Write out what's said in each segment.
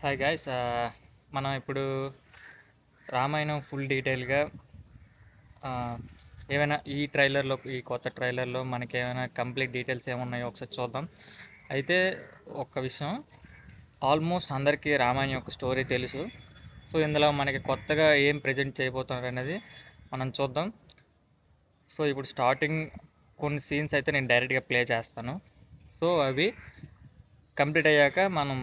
Hi guys. మనం ఇప్పుడు Ramayanam full డీటెయిల్గా ఏమైనా ఈ కొత్త ట్రైలర్లో మనకి ఏమైనా కంప్లీట్ డీటెయిల్స్ ఏమున్నాయో ఒకసారి చూద్దాం. అయితే ఒక్క విషయం, ఆల్మోస్ట్ అందరికీ రామాయణం యొక్క స్టోరీ తెలుసు. సో ఇందులో మనకి కొత్తగా ఏం ప్రజెంట్ చేయబోతున్నారు అనేది మనం చూద్దాం. సో ఇప్పుడు స్టార్టింగ్ కొన్ని సీన్స్ అయితే నేను డైరెక్ట్గా ప్లే చేస్తాను. సో అవి కంప్లీట్ అయ్యాక మనం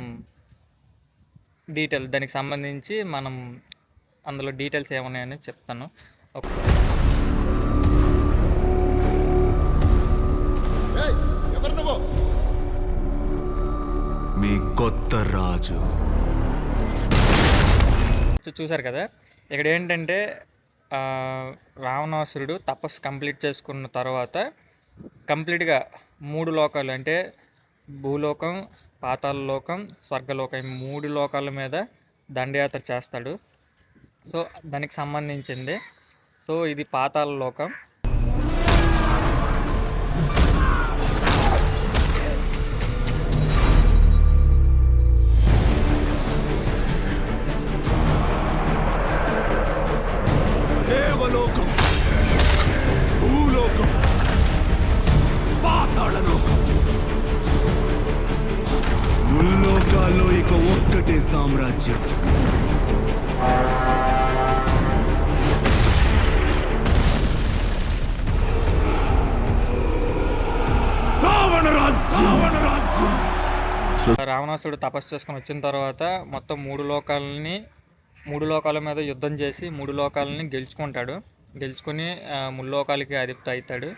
దానికి సంబంధించి మనం అందులో డీటెయిల్స్ ఏమున్నాయని చెప్తాను. ఎవరు నువ్వు? మీ కొత్త రాజు. చూసారు కదా, ఇక్కడ ఏంటంటే రావణాసురుడు తపస్సు కంప్లీట్ చేసుకున్న తర్వాత కంప్లీట్గా 3 లోకాలు అంటే భూలోకం, పాతాళ లోకం, స్వర్గలోకం, ఈ 3 లోకాల మీద దండయాత్ర చేస్తాడు. సో దానికి సంబంధించింది. సో ఇది పాతాళ లోకం. దేవలోకం, భూలోకం, పాతాళలోకం, ముల్లోకాల్లో ఇక ఒక్కటే సామ్రాజ్యం. రావణాసురుడు తపస్సు చేసుకొని వచ్చిన తర్వాత మొత్తం 3 లోకాల మీద యుద్ధం చేసి 3 లోకాలని గెలుచుకుంటాడు. గెలుచుకొని ముల్లోకాలకి అధిపతి అవుతాడు.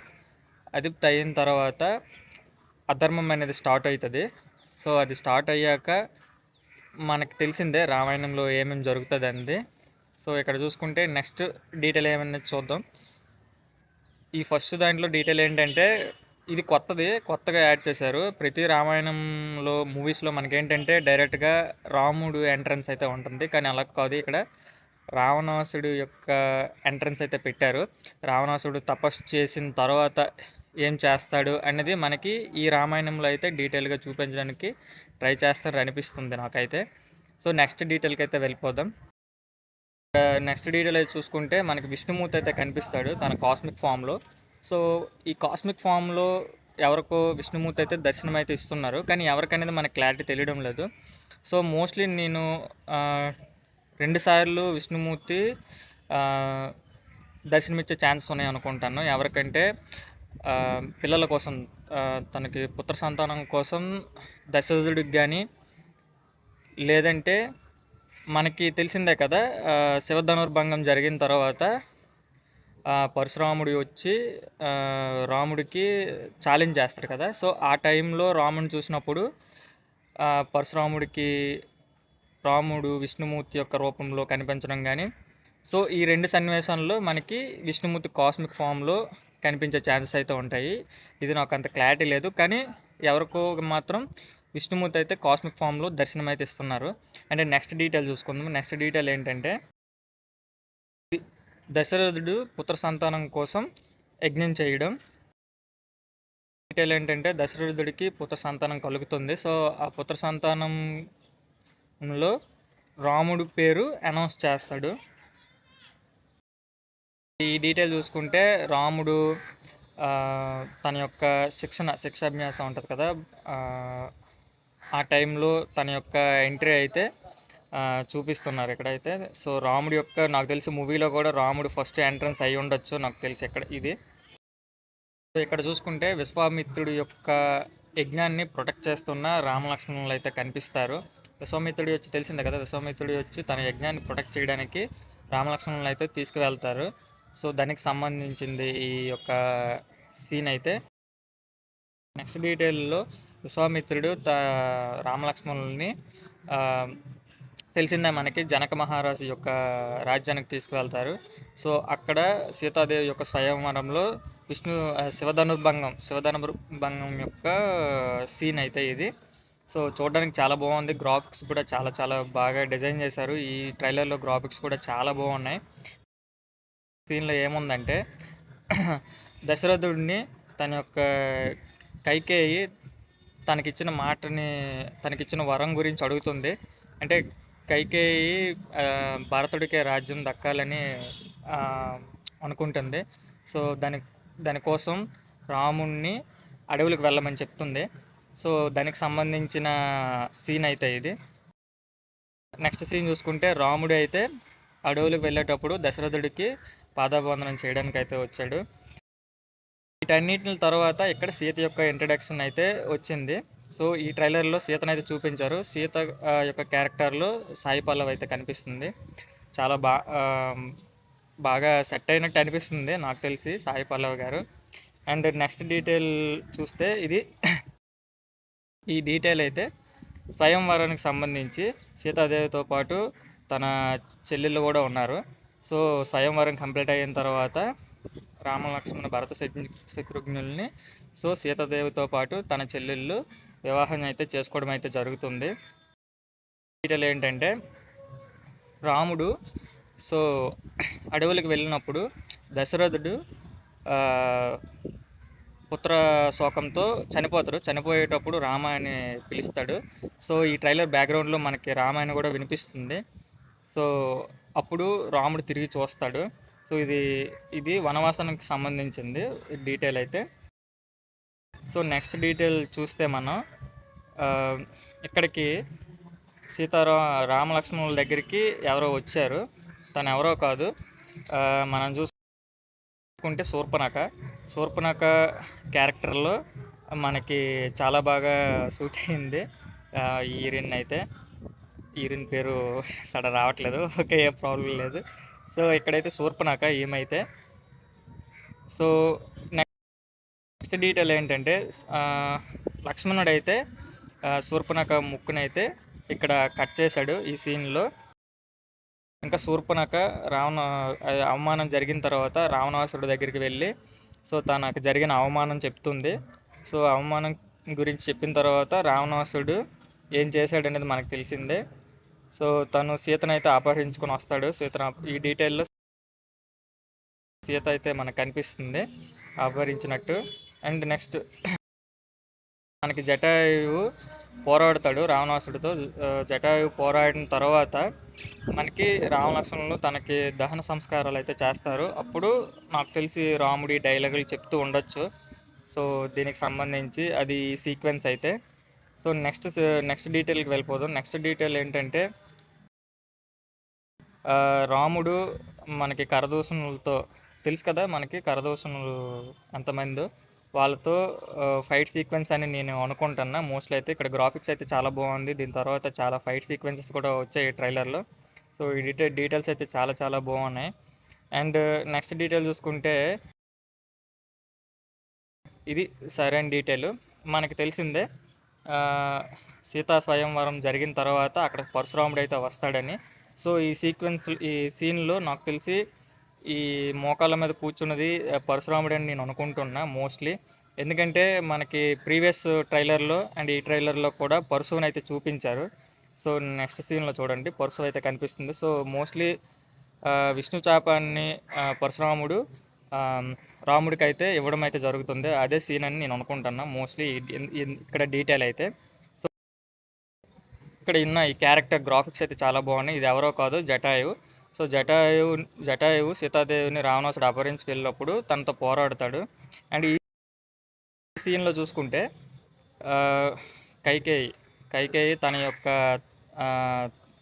అధిపతి అయిన తర్వాత అధర్మం అనేది స్టార్ట్ అవుతుంది. సో అది స్టార్ట్ అయ్యాక మనకు తెలిసిందే రామాయణంలో ఏమేమి జరుగుతుంది అనేది. సో ఇక్కడ చూసుకుంటే నెక్స్ట్ డీటెయిల్ ఏమనేది చూద్దాం. ఈ ఫస్ట్ దాంట్లో డీటెయిల్ ఏంటంటే ఇది కొత్తగా యాడ్ చేశారు. ప్రతి రామాయణంలో మూవీస్లో మనకేంటంటే డైరెక్ట్గా రాముడు ఎంట్రన్స్ అయితే ఉంటుంది, కానీ అలా కాదు. ఇక్కడ రావణాసుడు యొక్క ఎంట్రన్స్ అయితే పెట్టారు. రావణాసుడు తపస్సు చేసిన తర్వాత ఏం చేస్తాడు అనేది మనకి ఈ రామాయణంలో అయితే డీటెయిల్గా చూపించడానికి ట్రై చేస్తారు అనిపిస్తుంది నాకైతే. సో నెక్స్ట్ డీటెయిల్కి అయితే వెళ్ళిపోదాం. నెక్స్ట్ డీటెయిల్ అయితే చూసుకుంటే మనకి విష్ణుమూర్తి అయితే కనిపిస్తాడు తన కాస్మిక్ ఫామ్లో. సో ఈ కాస్మిక్ ఫామ్లో ఎవరికో విష్ణుమూర్తి అయితే దర్శనం అయితే ఇస్తున్నారు, కానీ ఎవరికనేది మనకు క్లారిటీ తెలియడం లేదు. సో మోస్ట్లీ నేను 2 సార్లు విష్ణుమూర్తి దర్శనమిచ్చే ఛాన్సెస్ ఉన్నాయి అనుకుంటాను. ఎవరికంటే పిల్లల కోసం, తనకి పుత్ర సంతానం కోసం దశరథుడికి కానీ, లేదంటే మనకి తెలిసిందే కదా, శివధనుర్భంగం జరిగిన తర్వాత పరశురాముడు వచ్చి రాముడికి ఛాలెంజ్ చేస్తారు కదా. సో ఆ టైంలో రాముడిని చూసినప్పుడు పరశురాముడికి రాముడు విష్ణుమూర్తి యొక్క రూపంలో కనిపించడం కానీ, సో ఈ 2 సన్నివేశాల్లో మనకి విష్ణుమూర్తి కాస్మిక్ ఫామ్లో కనిపించే ఛాన్సెస్ అయితే ఉంటాయి. ఇది నాకు అంత క్లారిటీ లేదు, కానీ ఎవరికో మాత్రం విష్ణుమూర్తి అయితే కాస్మిక్ ఫామ్లో దర్శనం అయితే ఇస్తున్నారు. అంటే నెక్స్ట్ డీటెయిల్ చూసుకుందాం. నెక్స్ట్ డీటెయిల్ ఏంటంటే దశరథుడు పుత్ర సంతానం కోసం యజ్ఞం చేయడం. డీటెయిల్ ఏంటంటే దశరథుడికి పుత్ర సంతానం కలుగుతుంది. సో ఆ పుత్ర సంతానంలో రాముడు పేరు అనౌన్స్ చేస్తాడు. ఈ డీటెయిల్ చూసుకుంటే రాముడు తన యొక్క శిక్షాభ్యాసం ఉంటుంది కదా, ఆ టైంలో తన యొక్క ఎంట్రీ అయితే చూపిస్తున్నారు ఇక్కడైతే. సో రాముడి యొక్క, నాకు తెలిసి మూవీలో కూడా రాముడు ఫస్ట్ ఎంట్రన్స్ అయి ఉండొచ్చు నాకు తెలిసి ఇక్కడ ఇది. సో ఇక్కడ చూసుకుంటే విశ్వామిత్రుడి యొక్క యజ్ఞాన్ని ప్రొటెక్ట్ చేస్తున్న రామలక్ష్మణులు అయితే కనిపిస్తారు. విశ్వామిత్రుడి వచ్చి తెలిసిందే కదా, విశ్వామిత్రుడి వచ్చి తన యజ్ఞాన్ని ప్రొటెక్ట్ చేయడానికి రామలక్ష్మణులు అయితే తీసుకువెళ్తారు. సో దానికి సంబంధించింది ఈ యొక్క సీన్ అయితే. నెక్స్ట్ డీటెయిల్లో విశ్వామిత్రుడు రామలక్ష్మణుల్ని తెలిసిందే మనకి జనక మహారాజు యొక్క రాజ్యానికి తీసుకువెళ్తారు. సో అక్కడ సీతాదేవి యొక్క స్వయంవరంలో శివధనుర్భంగం యొక్క సీన్ అయితే ఇది. సో చూడడానికి చాలా బాగుంది. గ్రాఫిక్స్ కూడా చాలా చాలా బాగా డిజైన్ చేశారు. ఈ ట్రైలర్లో గ్రాఫిక్స్ కూడా చాలా బాగున్నాయి. సీన్లో ఏముందంటే దశరథుడిని తన యొక్క కైకేయి తనకిచ్చిన వరం గురించి అడుగుతుంది. అంటే కైకేయి భరతుడికే రాజ్యం దక్కాలని ఆ, అనుకుంటుంది. సో దానికోసం రాముణ్ణి అడవులకు వెళ్ళమని చెప్తుంది. సో దానికి సంబంధించిన సీన్ అయితే ఇది. నెక్స్ట్ సీన్ చూసుకుంటే రాముడు అయితే అడవులకు వెళ్ళేటప్పుడు దశరథుడికి పాదాభివందనం చేయడానికి అయితే వచ్చాడు. వీటన్నిటి తర్వాత ఇక్కడ సీత యొక్క ఇంట్రడక్షన్ అయితే వచ్చింది. సో ఈ ట్రైలర్లో సీతను అయితే చూపించారు. సీత యొక్క క్యారెక్టర్లో సాయి పల్లవి అయితే కనిపిస్తుంది. చాలా బాగా సెట్ అయినట్టు అనిపిస్తుంది నాకు తెలిసి సాయి పల్లవి గారు. అండ్ నెక్స్ట్ డీటెయిల్ చూస్తే ఈ డీటెయిల్ అయితే స్వయంవరానికి సంబంధించి సీతాదేవితో పాటు తన చెల్లెళ్ళు కూడా ఉన్నారు. సో స్వయంవరం కంప్లీట్ అయిన తర్వాత రామ లక్ష్మణ భరత శత్రుఘ్నుల్ని సో సీతాదేవితో పాటు తన చెల్లెళ్ళు వివాహం అయితే చేసుకోవడం అయితే జరుగుతుంది. డీటెయిల్ ఏంటంటే రాముడు సో అడవులకు వెళ్ళినప్పుడు దశరథుడు పుత్ర శోకంతో చనిపోతాడు. చనిపోయేటప్పుడు రామ అని పిలుస్తాడు. సో ఈ ట్రైలర్ బ్యాక్గ్రౌండ్లో మనకి రామాయణ కూడా వినిపిస్తుంది. సో అప్పుడు రాముడు తిరిగి చూస్తాడు. సో ఇది వనవాసానికి సంబంధించింది డీటెయిల్ అయితే. సో నెక్స్ట్ డీటెయిల్ చూస్తే మనం ఇక్కడికి రామలక్ష్మణుల దగ్గరికి ఎవరో వచ్చారు. తను ఎవరో కాదు, మనం చూసుకుంటే శూర్పణఖ క్యారెక్టర్లో మనకి చాలా బాగా సూట్ అయింది హీరోయిన్ పేరు సడన్ రావట్లేదు. ఓకే, ఏ ప్రాబ్లం లేదు. సో ఇక్కడైతే శూర్పణఖ ఏమైతే. సో నెక్స్ట్ డీటెయిల్ ఏంటంటే లక్ష్మణుడు అయితే శూర్పణఖ ముక్కునైతే ఇక్కడ కట్ చేశాడు ఈ సీన్లో. ఇంకా శూర్పణఖ అవమానం జరిగిన తర్వాత రావణాసురుడి దగ్గరికి వెళ్ళి సో తనకు జరిగిన అవమానం చెప్తుంది. సో అవమానం గురించి చెప్పిన తర్వాత రావణాసురుడు ఏం చేశాడనేది మనకు తెలిసిందే. సో తను సీతను అయితే అపహరించుకొని వస్తాడు. ఈ డీటెయిల్లో సీత అయితే మనకు కనిపిస్తుంది అపహరించినట్టు. అండ్ నెక్స్ట్ మనకి జటాయువు పోరాడతాడు రావణాసుడితో. జటాయువు పోరాడిన తర్వాత మనకి రామలక్ష్మణులు తనకి దహన సంస్కారాలు అయితే చేస్తారు. అప్పుడు నాకు తెలిసి రాముడి డైలాగులు చెప్తూ ఉండొచ్చు. సో దీనికి సంబంధించి అది సీక్వెన్స్ అయితే. సో నెక్స్ట్ డీటెయిల్కి వెళ్ళిపోదాం. నెక్స్ట్ డీటెయిల్ ఏంటంటే రాముడు మనకి కరదూషణులతో తెలుసు కదా, మనకి కరదూషణులు ఎంతమందో వాళ్ళతో ఫైట్ సీక్వెన్స్ అని నేను అనుకుంటున్నా. మోస్ట్లీ అయితే ఇక్కడ గ్రాఫిక్స్ అయితే చాలా బాగుంది. దీని తర్వాత చాలా ఫైట్ సీక్వెన్సెస్ కూడా వచ్చాయి ట్రైలర్లో. సో ఈ డీటెయిల్స్ అయితే చాలా చాలా బాగున్నాయి. అండ్ నెక్స్ట్ డీటెయిల్ చూసుకుంటే ఇది సరైన డీటెయిల్. మనకి తెలిసిందే సీతా స్వయంవరం జరిగిన తర్వాత అక్కడ పరశురాముడు అయితే వస్తాడని. సో ఈ సీన్లో నాకు తెలిసి ఈ మోకాళ్ళ మీద కూర్చున్నది పరశురాముడు అని నేను అనుకుంటున్నా మోస్ట్లీ. ఎందుకంటే మనకి ప్రీవియస్ ట్రైలర్లో అండ్ ఈ ట్రైలర్లో కూడా పరశువుని అయితే చూపించారు. సో నెక్స్ట్ సీన్లో చూడండి పరశువు అయితే కనిపిస్తుంది. సో మోస్ట్లీ విష్ణు చాపాన్ని పరశురాముడు రాముడికి అయితే ఇవ్వడం అయితే జరుగుతుంది. అదే సీన్ అని నేను అనుకుంటున్నా మోస్ట్లీ ఇక్కడ డీటెయిల్ అయితే. సో ఇక్కడ ఈ క్యారెక్టర్ గ్రాఫిక్స్ అయితే చాలా బాగున్నాయి. ఇది ఎవరో కాదు, జటాయువు. సో జటాయువు సీతాదేవిని రావణాసుడు అపహరించుకెళ్ళినప్పుడు తనతో పోరాడతాడు. అండ్ ఈ సీన్లో చూసుకుంటే కైకేయి తన యొక్క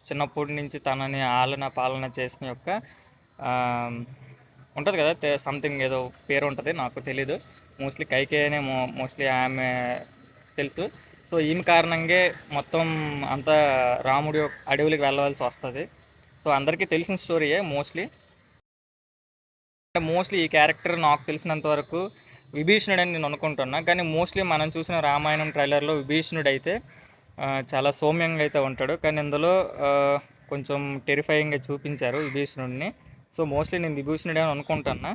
చిన్నప్పటి నుంచి తనని పాలన చేసిన యొక్క ఉంటుంది కదా, సంథింగ్ ఏదో పేరు ఉంటుంది, నాకు తెలీదు. మోస్ట్లీ కైకేయనే మోస్ట్లీ ఆమె తెలుసు. సో ఈమె కారణంగా మొత్తం అంతా రాముడు అడవులకు వెళ్ళవలసి వస్తుంది. సో అందరికీ తెలిసిన స్టోరీయే మోస్ట్లీ ఈ క్యారెక్టర్ నాకు తెలిసినంత వరకు విభీషణుడు అని నేను అనుకుంటున్నా. కానీ మోస్ట్లీ మనం చూసిన రామాయణం ట్రైలర్లో విభీషణుడు అయితే చాలా సౌమ్యంగా అయితే ఉంటాడు. కానీ ఇందులో కొంచెం టెరిఫైయింగ్గా చూపించారు విభీషణుడిని. సో మోస్ట్లీ నేను విభీషణుడే అని అనుకుంటున్నా.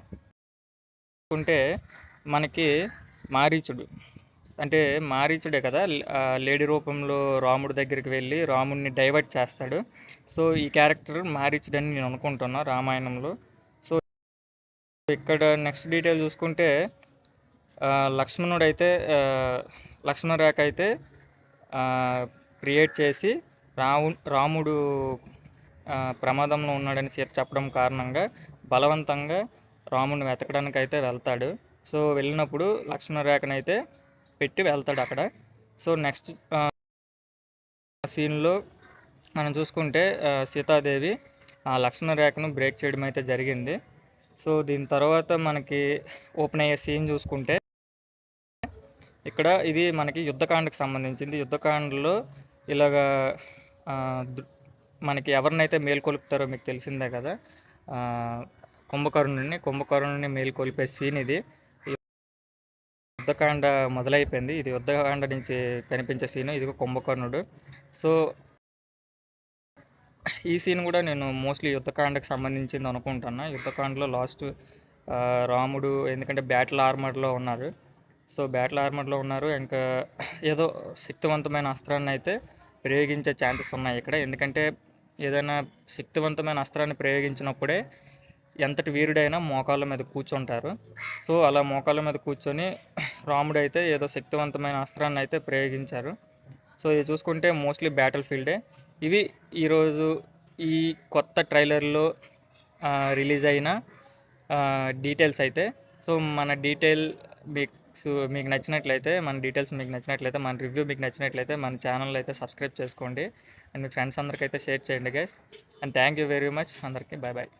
మనకి మారీచుడే కదా లేడీ రూపంలో రాముడి దగ్గరికి వెళ్ళి రాముడిని డైవర్ట్ చేస్తాడు. సో ఈ క్యారెక్టర్ మారీచుడు అని నేను అనుకుంటున్నా రామాయణంలో. సో ఇక్కడ నెక్స్ట్ డీటెయిల్ చూసుకుంటే లక్ష్మణ రేఖ అయితే క్రియేట్ చేసి రాముడు ప్రమాదంలో ఉన్నాడని సీత చెప్పడం కారణంగా బలవంతంగా రాముడిని వెతకడానికి అయితే వెళ్తాడు. సో వెళ్ళినప్పుడు లక్ష్మణ రేఖనైతే పెట్టి వెళ్తాడు అక్కడ. సో నెక్స్ట్ సీన్లో మనం చూసుకుంటే సీతాదేవి ఆ లక్ష్మణ రేఖను బ్రేక్ చేయడం అయితే జరిగింది. సో దీని తర్వాత మనకి ఓపెన్ అయ్యే సీన్ చూసుకుంటే ఇక్కడ ఇది మనకి యుద్ధకాండకు సంబంధించింది. యుద్ధకాండలో ఇలాగా మనకి ఎవరినైతే మేల్కొలుపుతారో మీకు తెలిసిందే కదా, కుంభకర్ణుని మేల్కొలిపే సీన్ ఇది. యుద్ధకాండ మొదలైపోయింది. ఇది యుద్ధకాండ నుంచి కనిపించే సీన్. ఇదిగో కుంభకర్ణుడు. సో ఈ సీన్ కూడా నేను మోస్ట్లీ యుద్ధకాండకు సంబంధించింది అనుకుంటున్నా. యుద్ధకాండలో లాస్ట్ రాముడు ఎందుకంటే బ్యాటిల్ ఆర్మర్లో ఉన్నారు. సో బ్యాటిల్ ఆర్మర్లో ఉన్నారు, ఇంకా ఏదో శక్తివంతమైన అస్త్రాన్ని అయితే ప్రయోగించే ఛాన్సెస్ ఉన్నాయి ఇక్కడ. ఎందుకంటే ఏదైనా శక్తివంతమైన అస్త్రాన్ని ప్రయోగించినప్పుడే ఎంతటి వీరుడైనా మోకాళ్ళ మీద కూర్చుంటారు. సో అలా మోకాళ్ళ మీద కూర్చొని రాముడు అయితే ఏదో శక్తివంతమైన అస్త్రాన్ని అయితే ప్రయోగించారు. సో ఇది చూసుకుంటే మోస్ట్లీ బ్యాటిల్ ఫీల్డే. ఇవి ఈరోజు ఈ కొత్త ట్రైలర్లో రిలీజ్ అయిన డీటెయిల్స్ అయితే. సో మన డీటెయిల్ మీకు నచ్చినట్లయితే, మన రివ్యూ మీకు నచ్చినట్లయితే మన ఛానల్ అయితే సబ్స్క్రైబ్ చేసుకోండి. అండ్ మీ ఫ్రెండ్స్ అందరికైతే షేర్ చేయండి guys. And thank you very much అందరికీ. Bye bye.